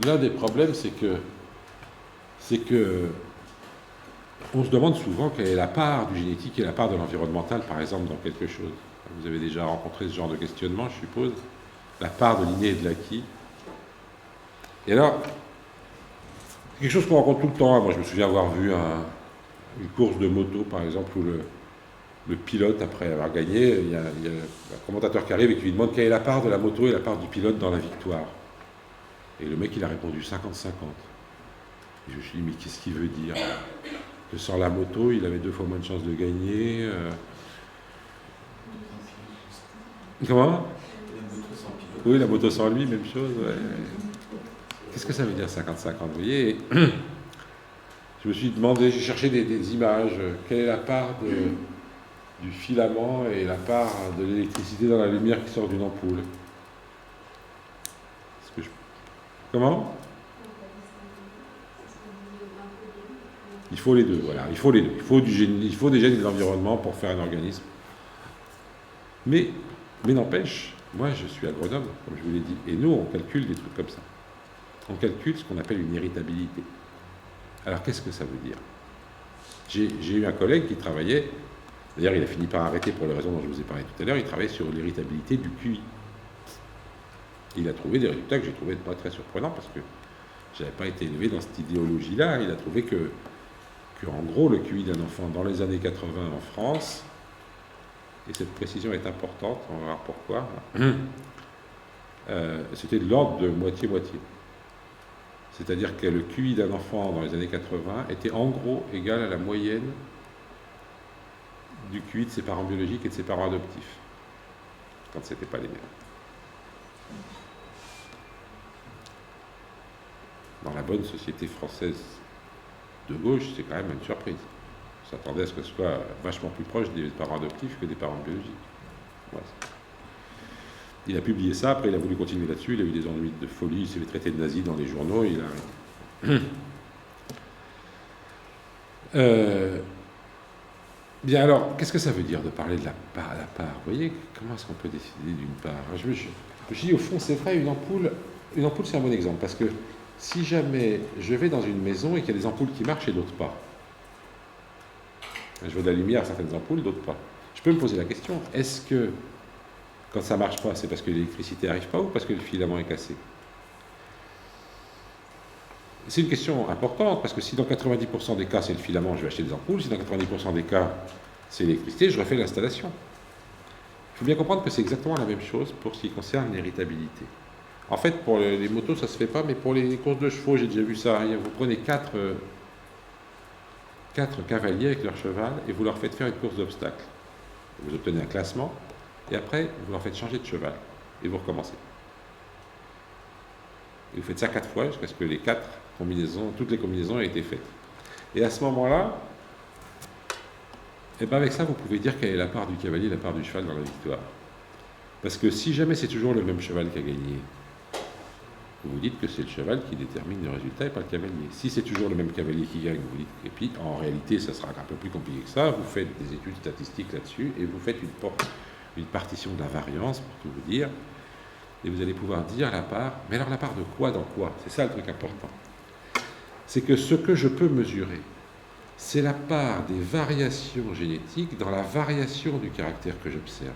l'un des problèmes, c'est que on se demande souvent quelle est la part du génétique et la part de l'environnemental, par exemple, dans quelque chose. Vous avez déjà rencontré ce genre de questionnement, je suppose. La part de l'inné et de l'acquis. Et alors, c'est quelque chose qu'on rencontre tout le temps. Moi, je me souviens avoir vu une course de moto, par exemple, où le pilote, après avoir gagné, il y a un commentateur qui arrive et qui lui demande quelle est la part de la moto et la part du pilote dans la victoire. Et le mec, il a répondu 50-50. Et je me suis dit, mais qu'est-ce qu'il veut dire? Que sans la moto, il avait 2 fois moins de chances de gagner. Comment? Oui, la moto sans lui, même chose. Ouais. Qu'est-ce que ça veut dire 50-50? Vous voyez, je me suis demandé, j'ai cherché des images. Quelle est la part du filament et la part de l'électricité dans la lumière qui sort d'une ampoule? Comment? Il faut les deux, voilà. Il faut les deux. Il faut des gènes et de l'environnement pour faire un organisme. Mais n'empêche, moi je suis agronome, comme je vous l'ai dit, et nous on calcule des trucs comme ça. On calcule ce qu'on appelle une héritabilité. Alors qu'est-ce que ça veut dire? J'ai eu un collègue qui travaillait, d'ailleurs il a fini par arrêter pour les raisons dont je vous ai parlé tout à l'heure, il travaillait sur l'héritabilité du QI. Il a trouvé des résultats que j'ai trouvé pas très surprenants parce que je n'avais pas été élevé dans cette idéologie-là. Il a trouvé que en gros le QI d'un enfant dans les années 80 en France, et cette précision est importante, on va voir pourquoi, c'était de l'ordre de moitié-moitié. C'est-à-dire que le QI d'un enfant dans les années 80 était en gros égal à la moyenne du QI de ses parents biologiques et de ses parents adoptifs, quand ce n'était pas les mêmes. Dans la bonne société française de gauche, c'est quand même une surprise. On s'attendait à ce que ce soit vachement plus proche des parents adoptifs que des parents biologiques. Voilà. Il a publié ça, après il a voulu continuer là-dessus, il a eu des ennuis de folie, il s'est fait traiter de nazi dans les journaux, il a arrêté. Bien alors, qu'est-ce que ça veut dire de parler de la part? Vous voyez, comment est-ce qu'on peut décider d'une part? Je dis au fond, c'est vrai, une ampoule c'est un bon exemple, parce que si jamais je vais dans une maison et qu'il y a des ampoules qui marchent et d'autres pas, je vois de la lumière à certaines ampoules, d'autres pas, je peux me poser la question, est-ce que quand ça ne marche pas, c'est parce que l'électricité n'arrive pas ou parce que le filament est cassé? C'est une question importante, parce que si dans 90% des cas c'est le filament, je vais acheter des ampoules, si dans 90% des cas c'est l'électricité, je refais l'installation. Il faut bien comprendre que c'est exactement la même chose pour ce qui concerne l'héritabilité. En fait, pour les motos, ça ne se fait pas, mais pour les courses de chevaux, j'ai déjà vu ça. Vous prenez 4 cavaliers avec leur cheval et vous leur faites faire une course d'obstacles. Vous obtenez un classement, et après, vous leur faites changer de cheval, et vous recommencez. Et vous faites ça 4 fois, jusqu'à ce que toutes les combinaisons aient été faites. Et à ce moment-là, et bien avec ça, vous pouvez dire quelle est la part du cavalier et la part du cheval dans la victoire. Parce que si jamais c'est toujours le même cheval qui a gagné, vous dites que c'est le cheval qui détermine le résultat et pas le cavalier. Si c'est toujours le même cavalier qui gagne, vous dites, et puis en réalité, ça sera un peu plus compliqué que ça, vous faites des études statistiques là-dessus et vous faites une partition de la variance, pour tout vous dire, et vous allez pouvoir dire la part, mais alors la part de quoi dans quoi? C'est ça le truc important. C'est que ce que je peux mesurer, c'est la part des variations génétiques dans la variation du caractère que j'observe.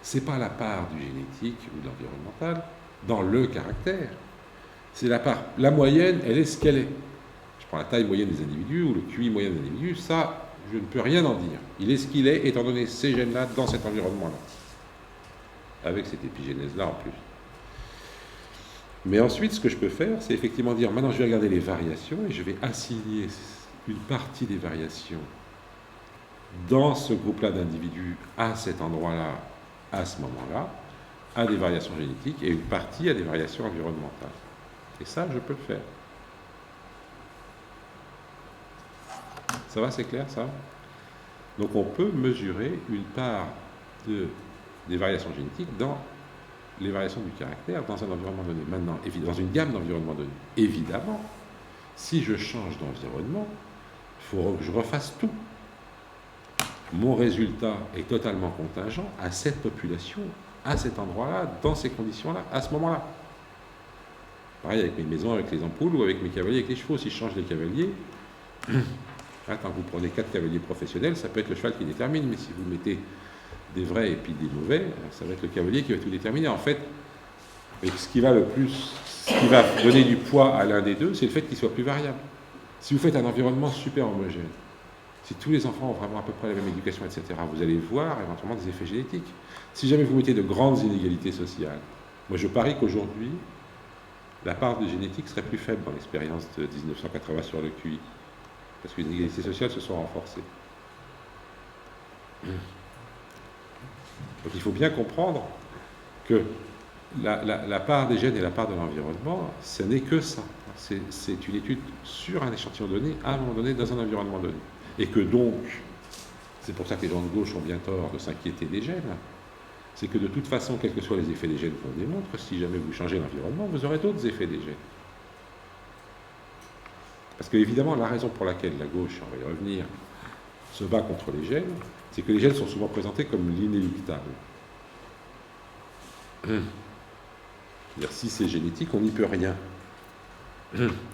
Ce n'est pas la part du génétique ou de l'environnemental dans le caractère. C'est la part. La moyenne, elle est ce qu'elle est. Je prends la taille moyenne des individus ou le QI moyen des individus, ça, je ne peux rien en dire. Il est ce qu'il est, étant donné ces gènes-là dans cet environnement-là. Avec cette épigénèse-là en plus. Mais ensuite, ce que je peux faire, c'est effectivement dire, maintenant je vais regarder les variations et je vais assigner une partie des variations dans ce groupe-là d'individus à cet endroit-là, à ce moment-là, à des variations génétiques et une partie à des variations environnementales. Et ça, je peux le faire. Ça va, c'est clair, ça? Donc on peut mesurer une part des variations génétiques dans les variations du caractère dans un environnement donné. Maintenant, dans une gamme d'environnements donnés. Évidemment, si je change d'environnement, il faut que je refasse tout. Mon résultat est totalement contingent à cette population, à cet endroit-là, dans ces conditions-là, à ce moment-là. Pareil avec mes maisons, avec les ampoules, ou avec mes cavaliers, avec les chevaux. Si je change les cavaliers, quand vous prenez 4 cavaliers professionnels, ça peut être le cheval qui détermine, mais si vous mettez des vrais et puis des mauvais, ça va être le cavalier qui va tout déterminer. En fait, et ce qui va donner du poids à l'un des deux, c'est le fait qu'il soit plus variable. Si vous faites un environnement super homogène, si tous les enfants ont vraiment à peu près la même éducation, etc., vous allez voir éventuellement des effets génétiques. Si jamais vous mettez de grandes inégalités sociales, moi je parie qu'aujourd'hui, la part de génétique serait plus faible dans l'expérience de 1980 sur le QI, parce que les inégalités sociales se sont renforcées. Donc il faut bien comprendre que la part des gènes et la part de l'environnement, ce n'est que ça. C'est une étude sur un échantillon donné, à un moment donné, dans un environnement donné. Et que donc, c'est pour ça que les gens de gauche ont bien tort de s'inquiéter des gènes, c'est que de toute façon, quels que soient les effets des gènes qu'on démontre, si jamais vous changez l'environnement, vous aurez d'autres effets des gènes. Parce que évidemment, la raison pour laquelle la gauche, on va y revenir, se bat contre les gènes, c'est que les gènes sont souvent présentés comme l'inéluctable. C'est-à-dire, si c'est génétique, on n'y peut rien.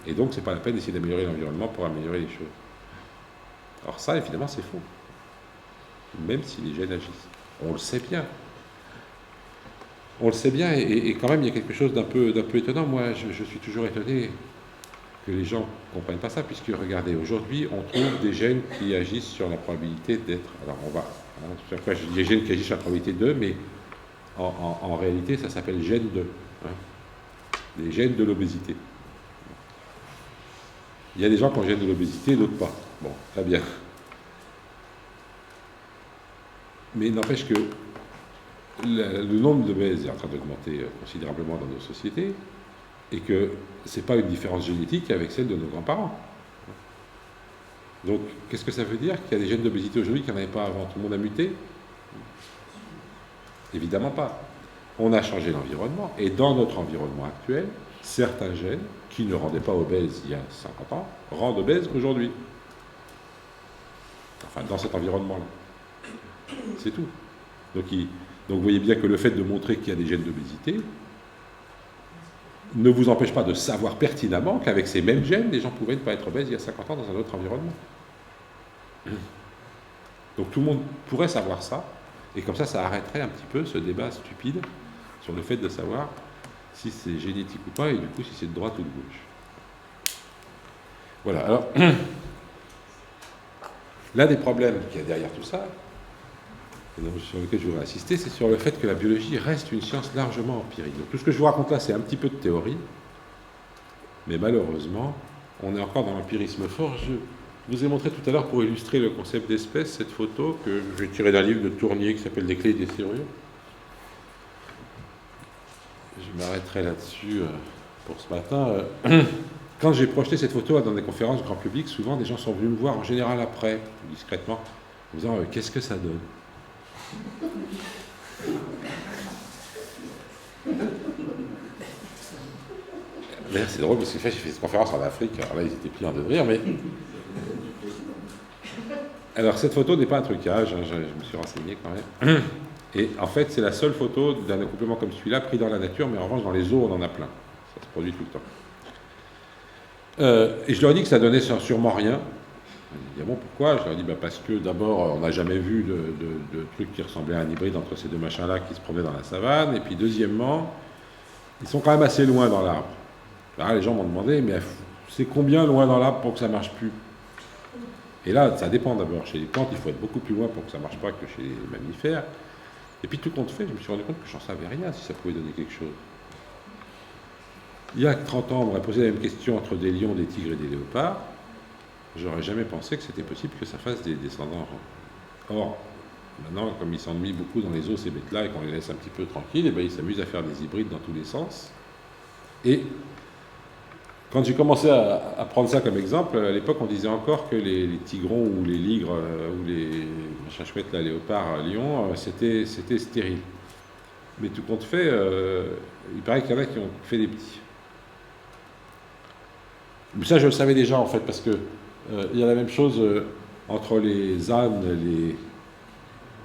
Et donc, c'est pas la peine d'essayer d'améliorer l'environnement pour améliorer les choses. Alors ça, évidemment, c'est faux. Même si les gènes agissent. On le sait bien. On le sait bien, et quand même, il y a quelque chose d'un peu étonnant. Moi, je suis toujours étonné que les gens ne comprennent pas ça, puisque, regardez, aujourd'hui, on trouve des gènes qui agissent sur la probabilité d'être... Alors, on va... Après, je dis des gènes qui agissent sur la probabilité de, mais en réalité, ça s'appelle gène de. Les gènes de l'obésité. Il y a des gens qui ont gène de l'obésité, d'autres pas. Bon, très bien. Mais n'empêche que le nombre d'obèses est en train d'augmenter considérablement dans nos sociétés, et que ce n'est pas une différence génétique avec celle de nos grands-parents. Donc, qu'est-ce que ça veut dire qu'il y a des gènes d'obésité aujourd'hui qu'il n'y en avait pas avant? Tout le monde a muté? Évidemment pas. On a changé l'environnement, et dans notre environnement actuel, certains gènes, qui ne rendaient pas obèses il y a 50 ans, rendent obèses aujourd'hui. Enfin, dans cet environnement-là. C'est tout. Donc, vous voyez bien que le fait de montrer qu'il y a des gènes d'obésité ne vous empêche pas de savoir pertinemment qu'avec ces mêmes gènes, les gens pouvaient ne pas être obèses il y a 50 ans dans un autre environnement. Donc tout le monde pourrait savoir ça, et comme ça arrêterait un petit peu ce débat stupide sur le fait de savoir si c'est génétique ou pas, et du coup si c'est de droite ou de gauche. Voilà, alors, l'un des problèmes qu'il y a derrière tout ça, sur lequel je voudrais insister, c'est sur le fait que la biologie reste une science largement empirique. Donc tout ce que je vous raconte là, c'est un petit peu de théorie, mais malheureusement, on est encore dans l'empirisme fort. Je vous ai montré tout à l'heure, pour illustrer le concept d'espèce, cette photo que j'ai tirée d'un livre de Tournier qui s'appelle « Des clés et des serrures ». Je m'arrêterai là-dessus pour ce matin. Quand j'ai projeté cette photo dans des conférences grand public, souvent des gens sont venus me voir, en général après, discrètement, en me disant « Qu'est-ce que ça donne ?» D'ailleurs, c'est drôle parce que j'ai fait cette conférence en Afrique, alors là ils étaient pliés de rire, mais... Alors cette photo n'est pas un trucage, hein, je me suis renseigné quand même. Et en fait, c'est la seule photo d'un accouplement comme celui-là, pris dans la nature, mais en revanche, dans les eaux, on en a plein. Ça se produit tout le temps. Et je leur ai dit que ça donnait sûrement rien. Ils me disent, bon, pourquoi? Je leur ai dit, parce que d'abord, on n'a jamais vu de truc qui ressemblait à un hybride entre ces deux machins-là qui se promenaient dans la savane. Et puis deuxièmement, ils sont quand même assez loin dans l'arbre. Là, les gens m'ont demandé, mais c'est combien loin dans l'arbre pour que ça ne marche plus? Et là, ça dépend d'abord. Chez les plantes, il faut être beaucoup plus loin pour que ça ne marche pas que chez les mammifères. Et puis tout compte fait, je me suis rendu compte que je n'en savais rien si ça pouvait donner quelque chose. Il y a 30 ans, on m'aurait posé la même question entre des lions, des tigres et des léopards. J'aurais jamais pensé que c'était possible que ça fasse des descendants. Or, maintenant, comme ils s'ennuient beaucoup dans les eaux, ces bêtes-là, et qu'on les laisse un petit peu tranquilles, et bien, ils s'amusent à faire des hybrides dans tous les sens. Et quand j'ai commencé à prendre ça comme exemple, à l'époque, on disait encore que les tigrons ou les ligres ou les machins chouettes, là, léopards, lions, c'était stérile. Mais tout compte fait, il paraît qu'il y en a qui ont fait des petits. Mais ça, je le savais déjà, en fait, parce que il y a la même chose entre les ânes,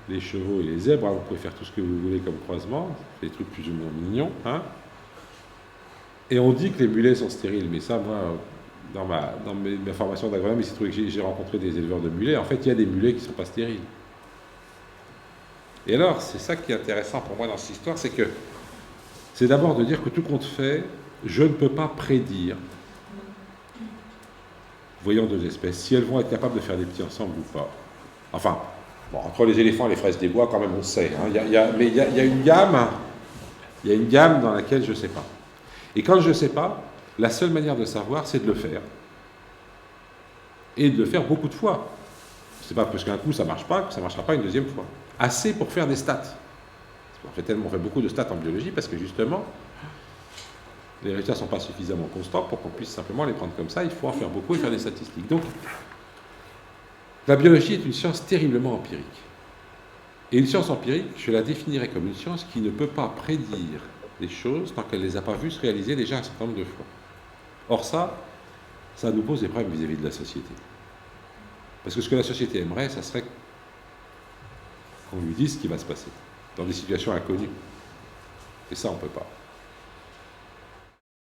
les chevaux et les zèbres. Hein, vous pouvez faire tout ce que vous voulez comme croisement, des trucs plus ou moins mignons, hein. Et on dit que les mulets sont stériles, mais ça, moi, dans ma formation d'agronome, il s'est trouvé que j'ai rencontré des éleveurs de mulets. En fait, il y a des mulets qui ne sont pas stériles. Et alors, c'est ça qui est intéressant pour moi dans cette histoire, c'est d'abord de dire que tout compte fait, je ne peux pas prédire, voyons deux espèces, si elles vont être capables de faire des petits ensemble ou pas. Enfin, bon, entre les éléphants et les fraises des bois, quand même, on sait. Hein. Mais il y a une gamme, il y a une gamme dans laquelle je ne sais pas. Et quand je ne sais pas, la seule manière de savoir, c'est de le faire. Et de le faire beaucoup de fois. C'est pas parce qu'un coup ça ne marche pas que ça ne marchera pas une deuxième fois. Assez pour faire des stats. On fait beaucoup de stats en biologie parce que justement, les résultats ne sont pas suffisamment constants pour qu'on puisse simplement les prendre comme ça. Il faut en faire beaucoup et faire des statistiques. Donc, la biologie est une science terriblement empirique. Et une science empirique, je la définirais comme une science qui ne peut pas prédire des choses tant qu'elle ne les a pas vues se réaliser déjà un certain nombre de fois. Or ça nous pose des problèmes vis-à-vis de la société. Parce que ce que la société aimerait, ça serait qu'on lui dise ce qui va se passer, dans des situations inconnues. Et ça, on ne peut pas.